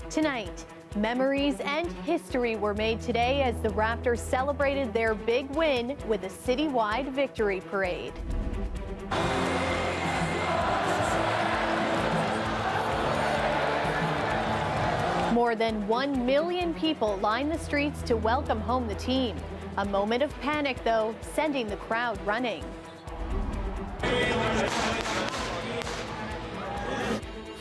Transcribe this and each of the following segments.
Tonight, memories and history were made today as the Raptors celebrated their big win with a citywide victory parade. More than 1 million people lined the streets to welcome home the team. A moment of panic, though, sending the crowd running.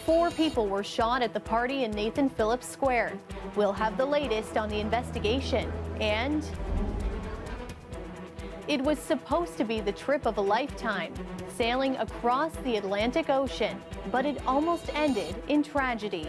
Four people were shot at the party in Nathan Phillips Square. We'll have the latest on the investigation. And it was supposed to be the trip of a lifetime, sailing across the Atlantic Ocean, but it almost ended in tragedy.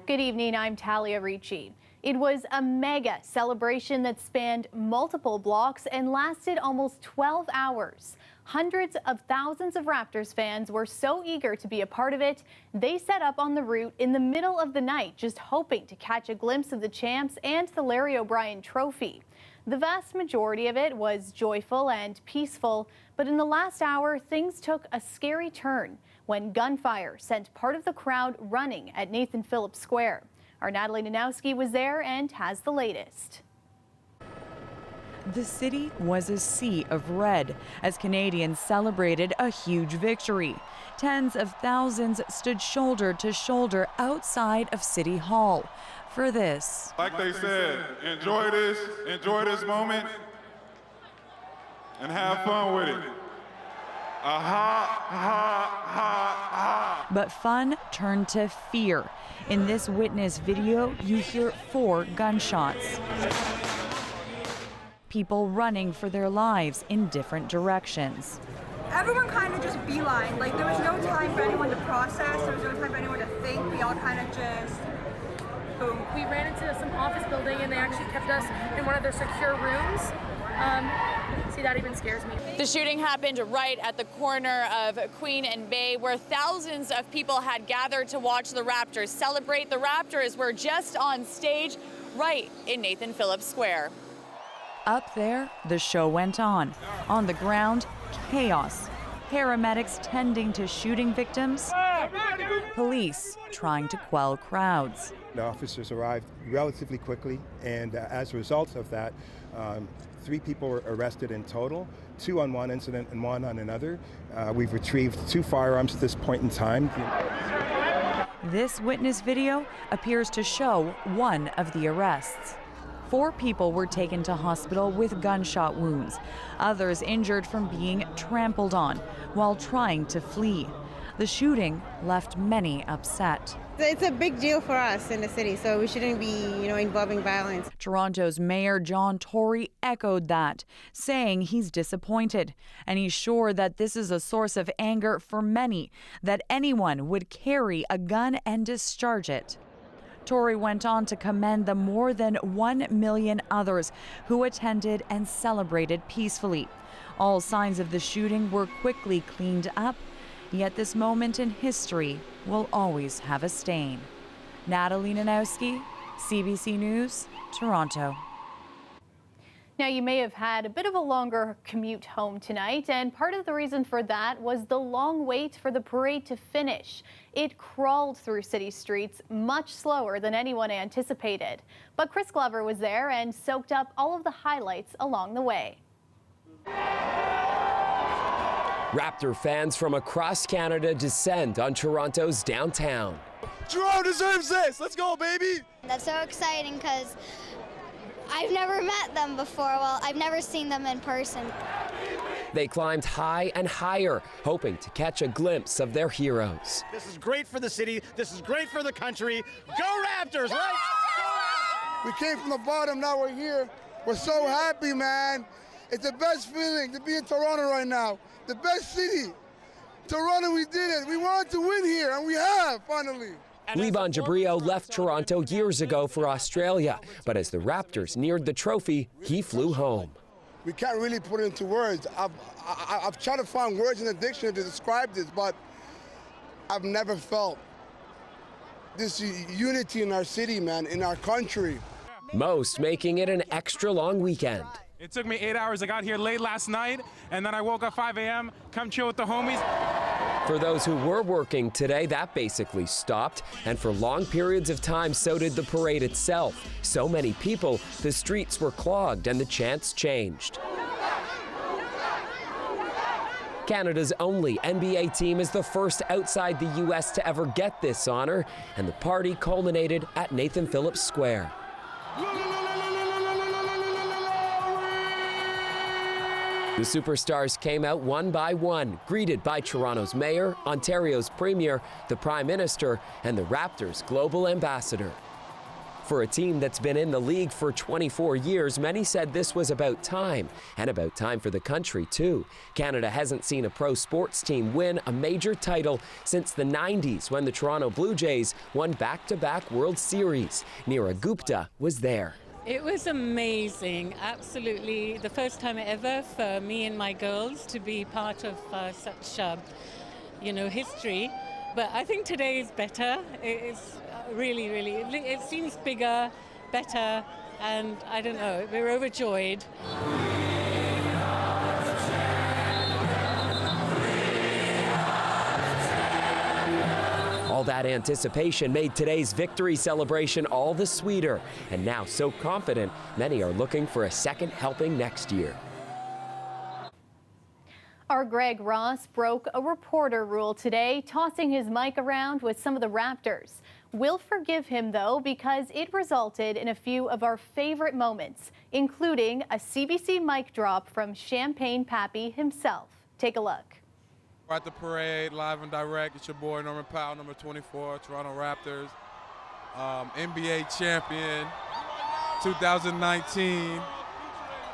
Good evening, I'm Talia Ricci. It was a mega celebration that spanned multiple blocks and lasted almost 12 hours. Hundreds of thousands of Raptors fans were so eager to be a part of it, they set up on the route in the middle of the night, just hoping to catch a glimpse of the champs and the Larry O'Brien trophy. The vast majority of it was joyful and peaceful, but in the last hour, things took a scary turn when gunfire sent part of the crowd running at Nathan Phillips Square. Our Natalie Nanowski was there and has the latest. The city was a sea of red as Canadians celebrated a huge victory. Tens of thousands stood shoulder to shoulder outside of City Hall for this. Like they said, enjoy this moment, and have fun with it. But fun turned to fear. In this witness video, you hear 4 gunshots. People running for their lives in different directions. Everyone kind of just beeline. Like, there was no time for anyone to process. There was no time for anyone to think. We all kind of just boom. We ran into some office building and they actually kept us in one of their secure rooms. See, that even scares me. The shooting happened right at the corner of Queen and Bay, where thousands of people had gathered to watch the Raptors celebrate. The Raptors were just on stage right in Nathan Phillips Square. Up there, the show went on. On the ground, chaos. Paramedics tending to shooting victims. Police trying to quell crowds. The officers arrived relatively quickly, and as a result of that, 3 people were arrested in total, 2 on one incident and 1 on another. We've retrieved 2 firearms at this point in time. This witness video appears to show one of the arrests. 4 people were taken to hospital with gunshot wounds, others injured from being trampled on while trying to flee. The shooting left many upset. It's a big deal for us in the city, so we shouldn't be, involving violence. Toronto's Mayor John Tory echoed that, saying he's disappointed, and he's sure that this is a source of anger for many, that anyone would carry a gun and discharge it. Tory went on to commend the more than 1 million others who attended and celebrated peacefully. All signs of the shooting were quickly cleaned up, yet this moment in history will always have a stain. Natalie Nanowski, CBC News, Toronto. Now, you may have had a bit of a longer commute home tonight, and part of the reason for that was the long wait for the parade to finish. It crawled through city streets much slower than anyone anticipated. But Chris Glover was there and soaked up all of the highlights along the way. Raptor fans from across Canada descend on Toronto's downtown. Toronto deserves this. Let's go, baby. That's so exciting because I've never met them before. Well, I've never seen them in person. They climbed high and higher, hoping to catch a glimpse of their heroes. This is great for the city. This is great for the country. Go Raptors, right? We came from the bottom, now we're here. We're so happy, man. It's the best feeling to be in Toronto right now. The best city. Toronto, we did it. We wanted to win here, and we have, finally. Liban Jabrio left Toronto years ago for Australia, but as the Raptors neared the trophy, he flew home. We can't really put it into words. I've tried to find words in the dictionary to describe this, but I've never felt this unity in our city, man, in our country. Most making it an extra long weekend. It took me 8 hours. I got here late last night, and then I woke up 5 a.m., come chill with the homies. For those who were working today, that basically stopped. And for long periods of time, so did the parade itself. So many people, the streets were clogged and the chants changed. Canada's only NBA team is the first outside the U.S. to ever get this honor, and the party culminated at Nathan Phillips Square. The superstars came out one by one, greeted by Toronto's mayor, Ontario's premier, the prime minister, and the Raptors' global ambassador. For a team that's been in the league for 24 years, many said this was about time, and about time for the country, too. Canada hasn't seen a pro sports team win a major title since the 90s, when the Toronto Blue Jays won back-to-back World Series. Neera Gupta was there. It was amazing, absolutely. The first time ever for me and my girls to be part of such, history. But I think today is better. It's really, it seems bigger, better, and I don't know, we're overjoyed. All that anticipation made today's victory celebration all the sweeter. And now so confident, many are looking for a second helping next year. Our Greg Ross broke a reporter rule today, tossing his mic around with some of the Raptors. We'll forgive him, though, because it resulted in a few of our favorite moments, including a CBC mic drop from Champagne Pappy himself. Take a look. We're at the parade, live and direct. It's your boy Norman Powell, number 24, Toronto Raptors, NBA champion, 2019.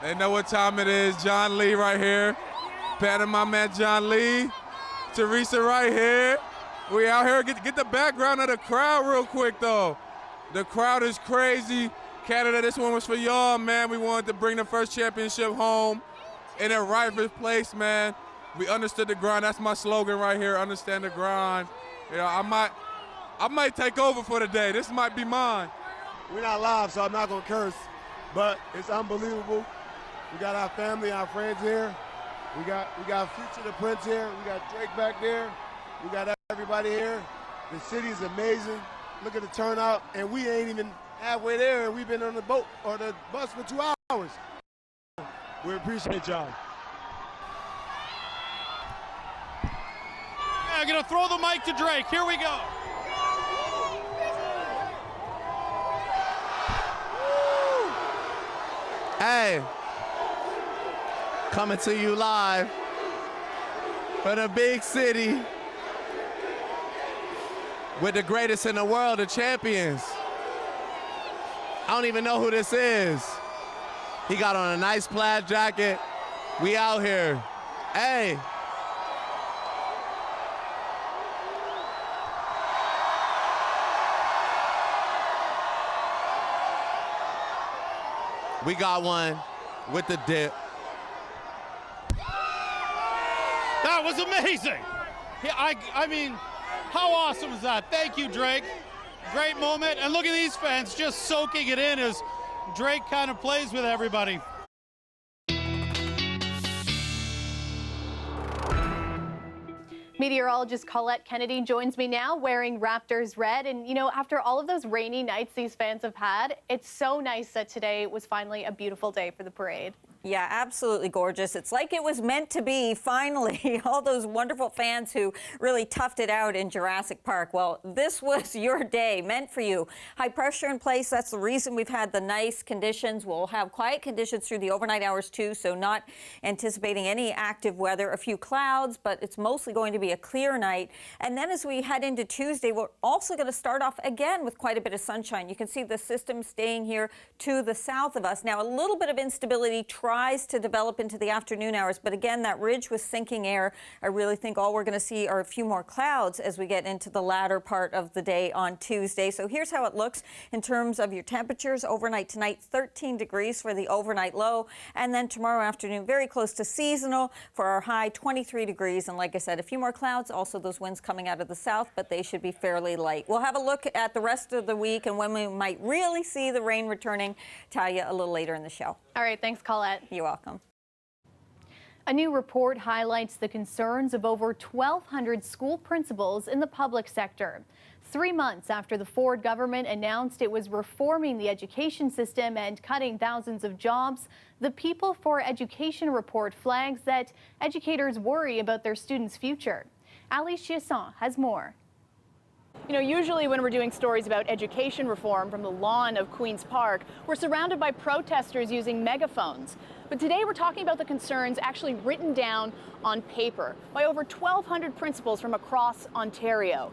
They know what time it is. John Lee right here. Patting my man John Lee. Teresa right here. We out here. Get the background of the crowd real quick, though. The crowd is crazy. Canada, this one was for y'all, man. We wanted to bring the first championship home in a rightful place, man. We understood the grind. That's my slogan right here. Understand the grind. You know, I might take over for the day. This might be mine. We're not live, so I'm not gonna curse, but it's unbelievable. We got our family, our friends here. We got Future the Prince here. We got Drake back there. We got everybody here. The city's amazing. Look at the turnout, and we ain't even halfway there, and we've been on the boat or the bus for 2 hours. We appreciate y'all. I'm gonna throw the mic to Drake. Here we go. Hey, coming to you live from the big city with the greatest in the world, the champions. I don't even know who this is. He got on a nice plaid jacket. We out here. Hey. We got one with the dip. That was amazing. I mean, how awesome is that? Thank you, Drake. Great moment. And look at these fans just soaking it in as Drake kind of plays with everybody. Meteorologist Colette Kennedy joins me now wearing Raptors red. And, you know, after all of those rainy nights these fans have had, it's so nice that today was finally a beautiful day for the parade. Yeah, absolutely gorgeous. It's like it was meant to be, finally. All those wonderful fans who really toughed it out in Jurassic Park. Well, this was your day, meant for you. High pressure in place. That's the reason we've had the nice conditions. We'll have quiet conditions through the overnight hours, too, so not anticipating any active weather. A few clouds, but it's mostly going to be a clear night. And then as we head into Tuesday, we're also going to start off again with quite a bit of sunshine. You can see the system staying here to the south of us. Now, a little bit of instability tries to develop into the afternoon hours, but again, that ridge with sinking air, I really think all we're going to see are a few more clouds as we get into the latter part of the day on Tuesday. So here's how it looks in terms of your temperatures. Overnight tonight, 13 degrees for the overnight low, and then tomorrow afternoon, very close to seasonal for our high, 23 degrees. And like I said, a few more clouds, also those winds coming out of the south, but they should be fairly light. We'll have a look at the rest of the week and when we might really see the rain returning. Tell you a little later in the show. All right, thanks, Colette. You're welcome. A new report highlights the concerns of over 1,200 school principals in the public sector. 3 months after the Ford government announced it was reforming the education system and cutting thousands of jobs, the People for Education report flags that educators worry about their students' future. Ali Chiasson has more. You know, usually when we're doing stories about education reform from the lawn of Queen's Park, we're surrounded by protesters using megaphones. But today we're talking about the concerns actually written down on paper by over 1,200 principals from across Ontario.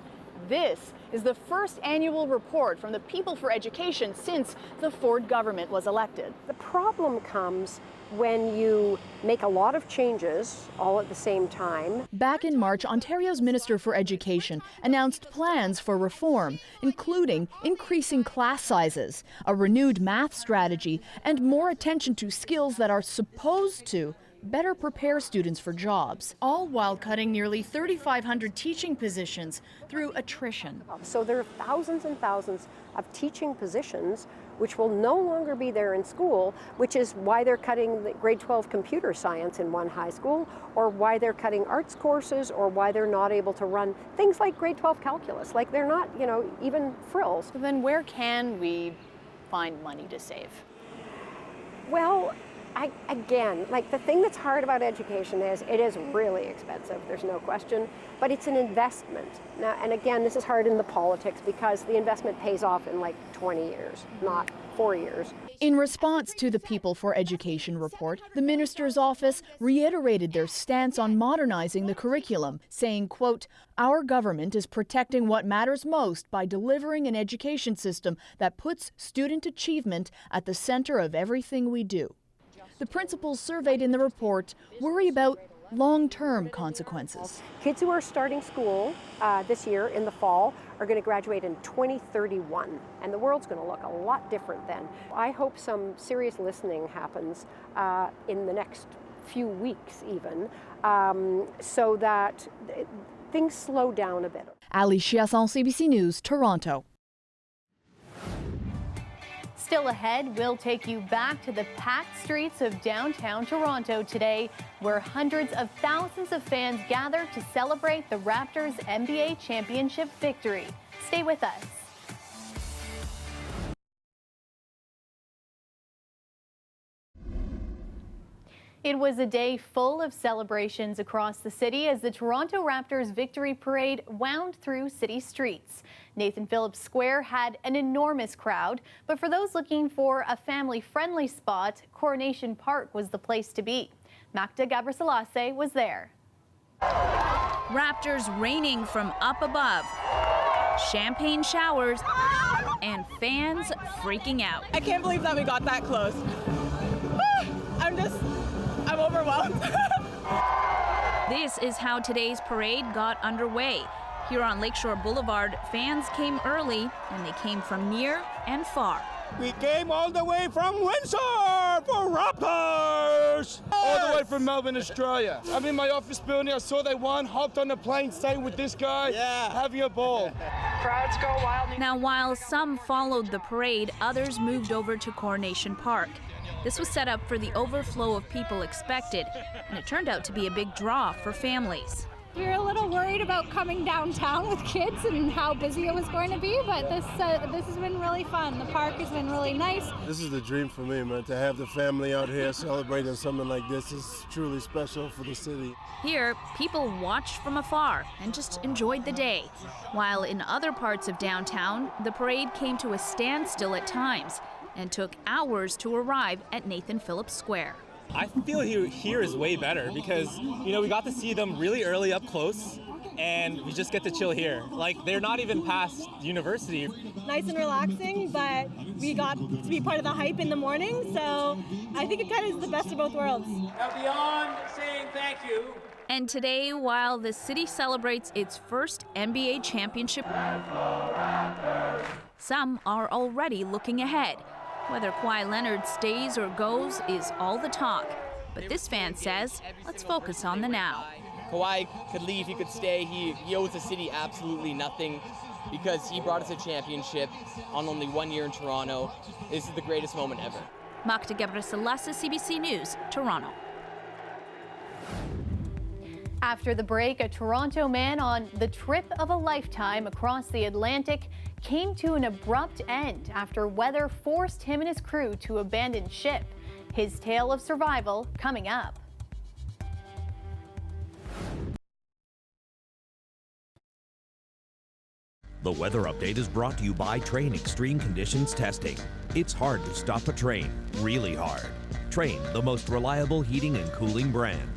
This is the first annual report from the People for Education since the Ford government was elected. The problem comes when you make a lot of changes all at the same time. Back in March, Ontario's Minister for Education announced plans for reform, including increasing class sizes, a renewed math strategy, and more attention to skills that are supposed to better prepare students for jobs, all while cutting nearly 3,500 teaching positions through attrition. So there are thousands and thousands of teaching positions which will no longer be there in school, which is why they're cutting the grade 12 computer science in one high school, or why they're cutting arts courses, or why they're not able to run things like grade 12 calculus. Like they're not, you know, even frills. So then where can we find money to save? Well, again, like the thing that's hard about education is it is really expensive, there's no question, but it's an investment. Now, and again, this is hard in the politics because the investment pays off in like 20 years, not 4 years. In response to the People for Education report, the minister's office reiterated their stance on modernizing the curriculum, saying, quote, "Our government is protecting what matters most by delivering an education system that puts student achievement at the center of everything we do." The principals surveyed in the report worry about long-term consequences. Kids who are starting school this year in the fall are going to graduate in 2031, and the world's going to look a lot different then. I hope some serious listening happens in the next few weeks even, so that things slow down a bit. Ali Chiasson, CBC News, Toronto. Still ahead, we'll take you back to the packed streets of downtown Toronto today, where hundreds of thousands of fans gathered to celebrate the Raptors' NBA championship victory. Stay with us. It was a day full of celebrations across the city as the Toronto Raptors victory parade wound through city streets. Nathan Phillips Square had an enormous crowd, but for those looking for a family-friendly spot, Coronation Park was the place to be. Magda Gabriselassie was there. Raptors raining from up above, champagne showers, and fans freaking out. I can't believe that we got that close. I'm overwhelmed. This is how today's parade got underway. Here on Lakeshore Boulevard, fans came early, and they came from near and far. We came all the way from Windsor for Raptors! All the way from Melbourne, Australia. I'm in my office building, I saw they won, hopped on the plane, stayed with this guy, having a ball. Crowds go wild. Now, while some followed the parade, others moved over to Coronation Park. This was set up for the overflow of people expected, and it turned out to be a big draw for families. We were a little worried about coming downtown with kids and how busy it was going to be, but this has been really fun. The park has been really nice. This is the dream for me, man. To have the family out here celebrating something like this is truly special for the city. Here, people watched from afar and just enjoyed the day, while in other parts of downtown, the parade came to a standstill at times and took hours to arrive at Nathan Phillips Square. I feel here is way better because, you know, we got to see them really early up close and we just get to chill here. Like, they're not even past university. Nice and relaxing, but we got to be part of the hype in the morning, so I think it kind of is the best of both worlds. Now, beyond saying thank you. And today, while the city celebrates its first NBA championship, some are already looking ahead. Whether Kawhi Leonard stays or goes is all the talk. But this fan says, let's focus on the now. Kawhi could leave, he could stay. He owes the city absolutely nothing because he brought us a championship on only 1 year in Toronto. This is the greatest moment ever. Magda Gabriselassie, CBC News, Toronto. After the break, a Toronto man on the trip of a lifetime across the Atlantic came to an abrupt end after weather forced him and his crew to abandon ship. His tale of survival coming up. The weather update is brought to you by Train Extreme Conditions Testing. It's hard to stop a train, really hard. Train, the most reliable heating and cooling brand.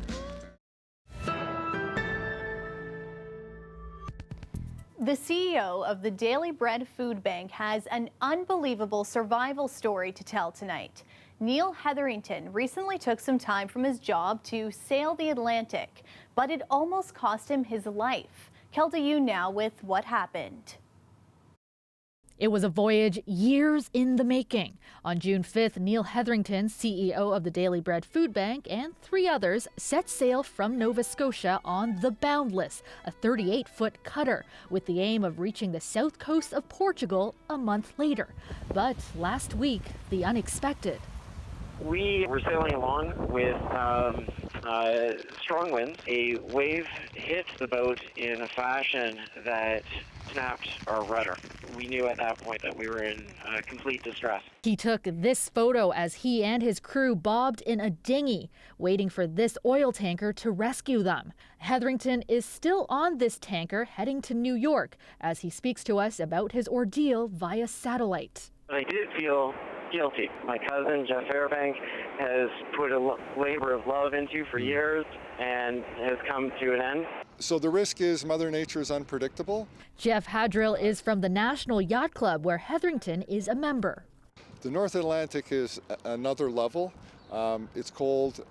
The CEO of the Daily Bread Food Bank has an unbelievable survival story to tell tonight. Neil Hetherington recently took some time from his job to sail the Atlantic, but it almost cost him his life. Kelda Yoon now with what happened. It was a voyage years in the making. On June 5th, Neil Hetherington, CEO of the Daily Bread Food Bank, and 3 others set sail from Nova Scotia on the Boundless, a 38-foot cutter, with the aim of reaching the south coast of Portugal a month later. But last week, the unexpected. We were sailing along with strong winds. A wave hit the boat in a fashion that snapped our rudder. We knew at that point that we were in complete distress. He took this photo as he and his crew bobbed in a dinghy, waiting for this oil tanker to rescue them. Hetherington is still on this tanker heading to New York as he speaks to us about his ordeal via satellite. I did feel guilty. My cousin, Jeff Fairbank, has put a labor of love into for years and has come to an end. So the risk is Mother Nature is unpredictable. Jeff Hadrill is from the National Yacht Club, where Hetherington is a member. The North Atlantic is another level. It's cold,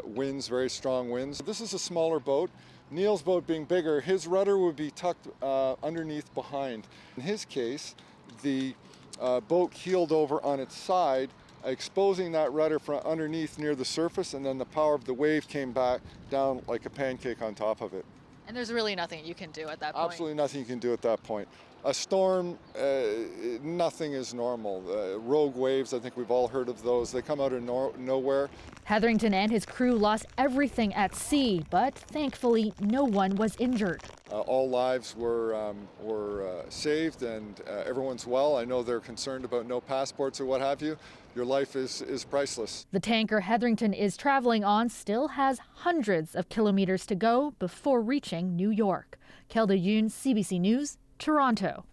winds, very strong winds. This is a smaller boat. Neil's boat being bigger, his rudder would be tucked underneath behind. In his case, the boat keeled over on its side, exposing that rudder from underneath near the surface, and then the power of the wave came back down like a pancake on top of it. And there's really nothing you can do at that point? Absolutely nothing you can do at that point. A storm, nothing is normal. Rogue waves, I think we've all heard of those. They come out of nowhere. Hetherington and his crew lost everything at sea, but thankfully no one was injured. All lives were saved and everyone's well. I know they're concerned about no passports or what have you. Your life is priceless. The tanker Hetherington is traveling on still has hundreds of kilometers to go before reaching New York. Kelda Yoon, CBC News, Toronto.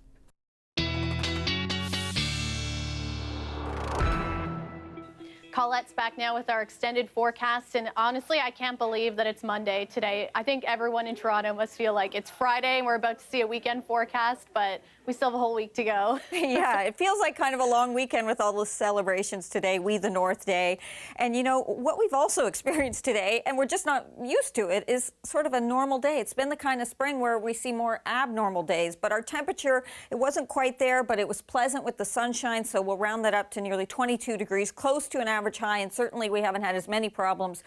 Colette's back now with our extended forecast, and honestly, I can't believe that it's Monday today. I think everyone in Toronto must feel like it's Friday and we're about to see a weekend forecast, but we still have a whole week to go. Yeah, it feels like kind of a long weekend with all those celebrations today, We the North Day. And you know, what we've also experienced today, and we're just not used to it, is sort of a normal day. It's been the kind of spring where we see more abnormal days, but our temperature, it wasn't quite there, but it was pleasant with the sunshine, so we'll round that up to nearly 22 degrees, close to an average high, and certainly we haven't had as many problems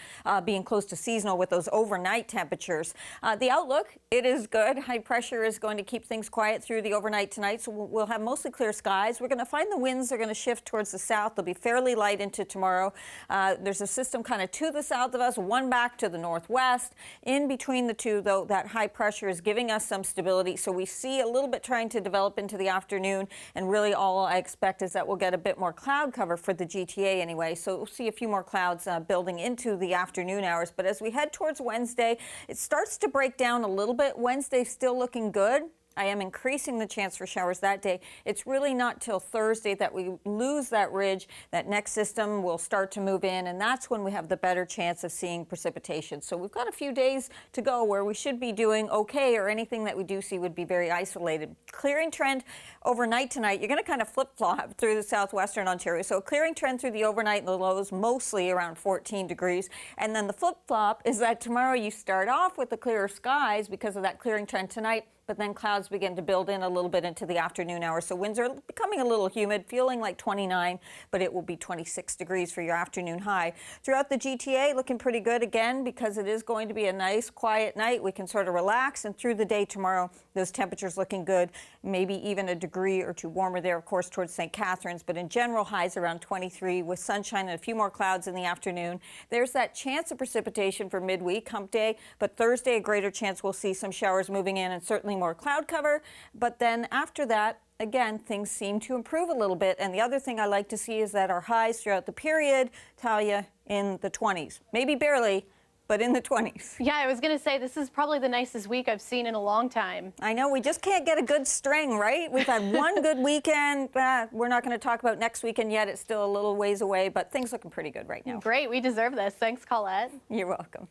being close to seasonal with those overnight temperatures. The outlook, it is good. High pressure is going to keep things quiet through the overnight tonight, so we'll have mostly clear skies. We're going to find the winds are going to shift towards the south. They'll be fairly light into tomorrow. There's a system kind of to the south of us, one back to the northwest. In between the two, though, that high pressure is giving us some stability, so we see a little bit trying to develop into the afternoon, and really all I expect is that we'll get a bit more cloud cover for the GTA anyway, so we'll see a few more clouds building into the afternoon hours. But as we head towards Wednesday, it starts to break down a little bit. Wednesday's still looking good. I am increasing the chance for showers that day. It's really not till Thursday that we lose that ridge. That next system will start to move in, and that's when we have the better chance of seeing precipitation. So we've got a few days to go where we should be doing okay, or anything that we do see would be very isolated. Clearing trend overnight tonight. You're going to kind of flip-flop through the southwestern Ontario. So a clearing trend through the overnight and the lows, mostly around 14 degrees. And then the flip-flop is that tomorrow you start off with the clearer skies because of that clearing trend tonight. but then clouds begin to build in a little bit into the afternoon hours. So winds are becoming a little humid, feeling like 29, but it will be 26 degrees for your afternoon high. Throughout the GTA, looking pretty good again because it is going to be a nice, quiet night. We can sort of relax, and through the day tomorrow, those temperatures looking good, maybe even a degree or two warmer there, of course, towards St. Catharines, but in general, highs around 23 with sunshine and a few more clouds in the afternoon. There's that chance of precipitation for midweek, hump day, but Thursday, a greater chance we'll see some showers moving in and certainly more cloud cover. But then after that, again, things seem to improve a little bit. And the other thing I like to see is that our highs throughout the period, Talia, in the 20s. Maybe barely, but in the 20s. Yeah, I was going to say, this is probably the nicest week I've seen in a long time. I know, we just can't get a good string, right? We've had one good weekend. We're not going to talk about next weekend yet. It's still a little ways away, but things looking pretty good right now. Great, we deserve this. Thanks, Colette. You're welcome.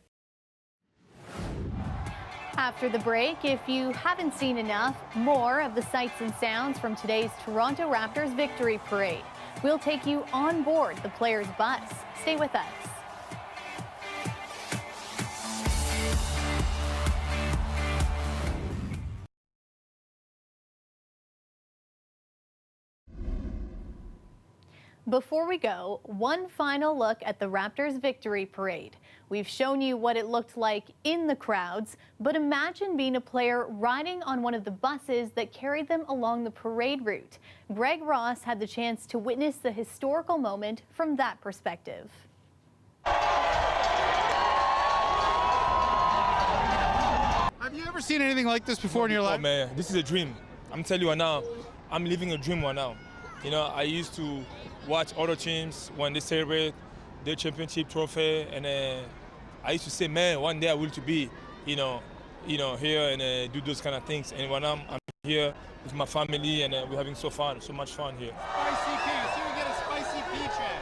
After the break, if you haven't seen enough, more of the sights and sounds from today's Toronto Raptors victory parade. We'll take you on board the players' bus. Stay with us. Before we go, one final look at the Raptors victory parade. We've shown you what it looked like in the crowds, but imagine being a player riding on one of the buses that carried them along the parade route. Greg Ross had the chance to witness the historical moment from that perspective. Have you ever seen anything like this before in your life? Oh man, this is a dream. I'm telling you right now, I'm living a dream right now. You know, I used to watch other teams when they celebrate their championship trophy, and I used to say, man, one day I will to be, here and do those kind of things. And when I'm here with my family, and we're having so much fun here. Spicy pea. See, we get a spicy pea check.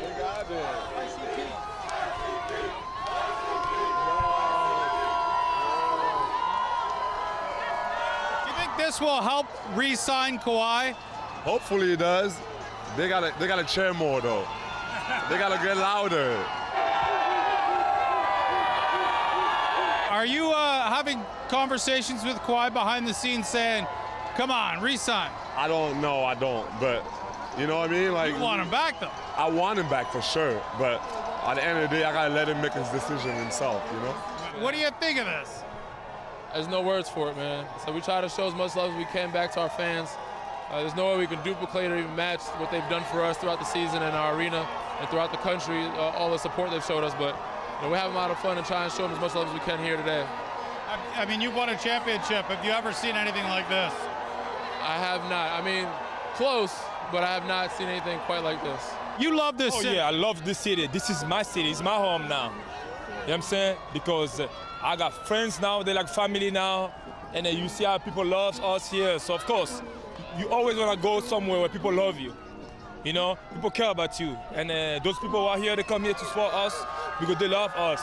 We got it. Spicy pea. Do you think this will help re-sign Kawhi? Hopefully it does. They gotta cheer more though. They gotta get louder. Are you having conversations with Kawhi behind the scenes saying, come on, re-sign? I don't know, but you know what I mean? Like, You want him back though? I want him back for sure, but at the end of the day, I gotta let him make his decision himself, you know? What do you think of this? There's no words for it, man. So we try to show as much love as we can back to our fans. There's no way we can duplicate or even match what they've done for us throughout the season in our arena and throughout the country, all the support they've showed us. But we have a lot of fun and try and show them as much love as we can here today. I mean, you've won a championship. Have you ever seen anything like this? I have not. I mean, close, but I have not seen anything quite like this. You love this city. Yeah, I love this city. This is my city. It's my home now. You know what I'm saying? Because I got friends now. They're like family now. And you see how people love us here. So, of course, you always want to go somewhere where people love you. You know, people care about you. And those people who are here, they come here to support us because they love us.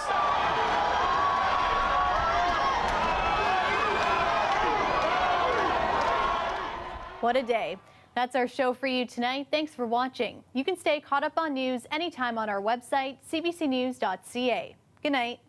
What a day. That's our show for you tonight. Thanks for watching. You can stay caught up on news anytime on our website, cbcnews.ca. Good night.